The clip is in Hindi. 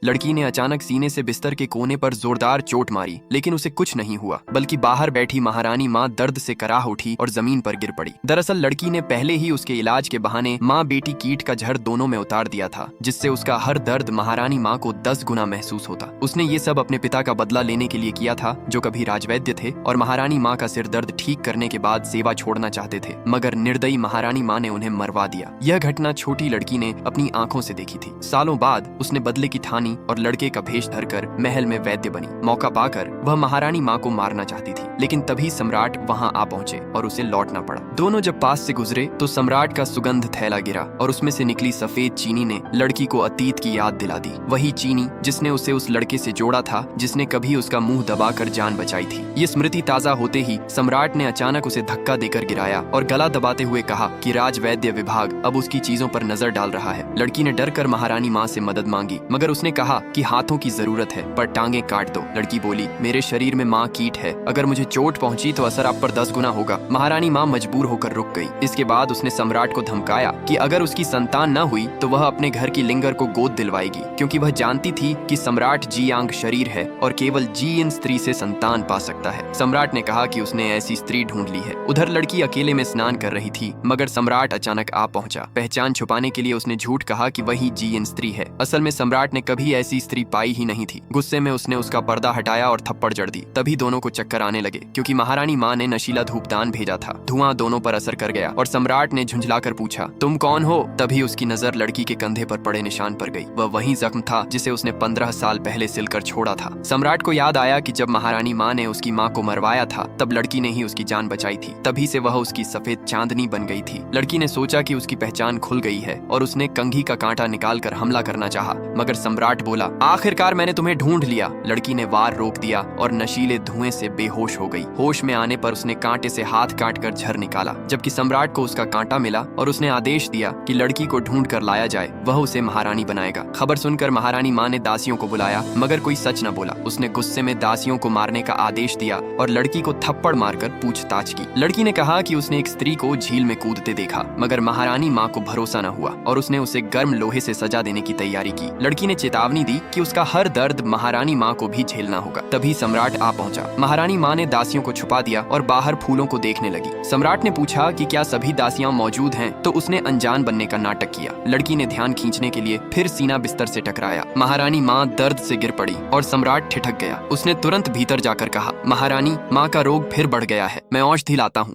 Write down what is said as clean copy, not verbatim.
लड़की ने अचानक सीने से बिस्तर के कोने पर जोरदार चोट मारी, लेकिन उसे कुछ नहीं हुआ, बल्कि बाहर बैठी महारानी माँ दर्द से कराह उठी और जमीन पर गिर पड़ी। दरअसल लड़की ने पहले ही उसके इलाज के बहाने माँ बेटी कीट का जहर दोनों में उतार दिया था, जिससे उसका हर दर्द महारानी माँ को 10 गुना महसूस होता। उसने ये सब अपने पिता का बदला लेने के लिए किया था, जो कभी राजवैद्य थे और महारानी माँ का सिर दर्द ठीक करने के बाद सेवा छोड़ना चाहते थे, मगर निर्दयी महारानी माँ ने उन्हें मरवा दिया। यह घटना छोटी लड़की ने अपनी आंखों से देखी थी। सालों बाद उसने बदले की ठानी और लड़के का भेष धरकर महल में वैद्य बनी। मौका पाकर वह महारानी माँ को मारना चाहती थी, लेकिन तभी सम्राट वहाँ आ पहुँचे और उसे लौटना पड़ा। दोनों जब पास से गुजरे तो सम्राट का सुगंध थैला गिरा और उसमें से निकली सफेद चीनी ने लड़की को अतीत की याद दिला दी। वही चीनी जिसने उसे उस लड़के से जोड़ा था, जिसने कभी उसका मुंह दबाकर जान बचाई थी। ये स्मृति ताजा होते ही सम्राट ने अचानक उसे धक्का देकर गिराया और गला दबाते हुए कहा कि राजवैद्य विभाग अब उसकी चीजों पर नजर डाल रहा है। लड़की ने डरकर महारानी माँ से मदद मांगी, मगर उसने कहा कि हाथों की जरूरत है, पर टांगे काट दो। लड़की बोली, मेरे शरीर में माँ कीट है, अगर मुझे चोट पहुंची तो असर आप पर 10 गुना होगा। महारानी माँ मजबूर होकर रुक गई। इसके बाद उसने सम्राट को धमकाया कि अगर उसकी संतान न हुई तो वह अपने घर की लिंगर को गोद दिलवाएगी, क्योंकि वह जानती थी कि सम्राट जीयांग शरीर है और केवल जीन स्त्री से संतान पा सकता है। सम्राट ने कहा कि उसने ऐसी स्त्री ढूंढ ली है। उधर लड़की अकेले में स्नान कर रही थी, मगर सम्राट अचानक आ पहुंचा। पहचान छुपाने के लिए उसने झूठ कहा कि वही जीन स्त्री है। असल में सम्राट ने कभी ऐसी स्त्री पाई ही नहीं थी। गुस्से में उसने उसका पर्दा हटाया और थप्पड़ जड़ दी। तभी दोनों को चक्कर आने लगे, क्योंकि महारानी माँ ने नशीला धूपदान भेजा था। धुआं दोनों पर असर कर गया और सम्राट ने झुंझलाकर पूछा, तुम कौन हो? तभी उसकी नजर लड़की के कंधे पर पड़े निशान पर गई। वह वही जख्म था जिसे उसने 15 साल पहले सिलकर छोड़ा था। सम्राट को याद आया कि जब महारानी माँ ने उसकी माँ को मरवाया था, तब लड़की ने ही उसकी जान बचाई थी। तभी से वह उसकी सफेद चांदनी बन गई थी। लड़की ने सोचा कि उसकी पहचान खुल गई है और उसने कंघी का कांटा निकालकर हमला करना चाहा, मगर सम्राट बोला, आखिरकार मैंने तुम्हें ढूंढ लिया। लड़की ने वार रोक दिया और नशीले धुएं से बेहोश हो गई। होश में आने पर उसने कांटे से हाथ काटकर झर निकाला, जबकि सम्राट को उसका कांटा मिला और उसने आदेश दिया कि लड़की को ढूंढ कर लाया जाए, वह उसे महारानी बनाएगा। खबर सुनकर महारानी माँ ने दासियों को बुलाया, मगर कोई सच न बोला। उसने गुस्से में दासियों को मारने का आदेश दिया और लड़की को थप्पड़ मारकर पूछताछ की। लड़की ने कहा कि उसने एक स्त्री को झील में कूदते देखा, मगर महारानी माँ को भरोसा न हुआ और उसने उसे गर्म लोहे से सजा देने की तैयारी की। लड़की ने चेतावनी दी कि उसका हर दर्द महारानी माँ को भी झेलना होगा। तभी सम्राट आ पहुंचा। महारानी माँ ने दासियों को छुपा दिया और बाहर फूलों को देखने लगी। सम्राट ने पूछा कि क्या सभी दासियां मौजूद हैं, तो उसने अनजान बनने का नाटक किया। लड़की ने ध्यान खींचने के लिए फिर सीना बिस्तर से टकराया। महारानी माँ दर्द से गिर पड़ी और सम्राट ठिठक गया। उसने तुरंत भीतर जाकर कहा, महारानी माँ का रोग फिर बढ़ गया है, मैं औषधि लाता हूँ।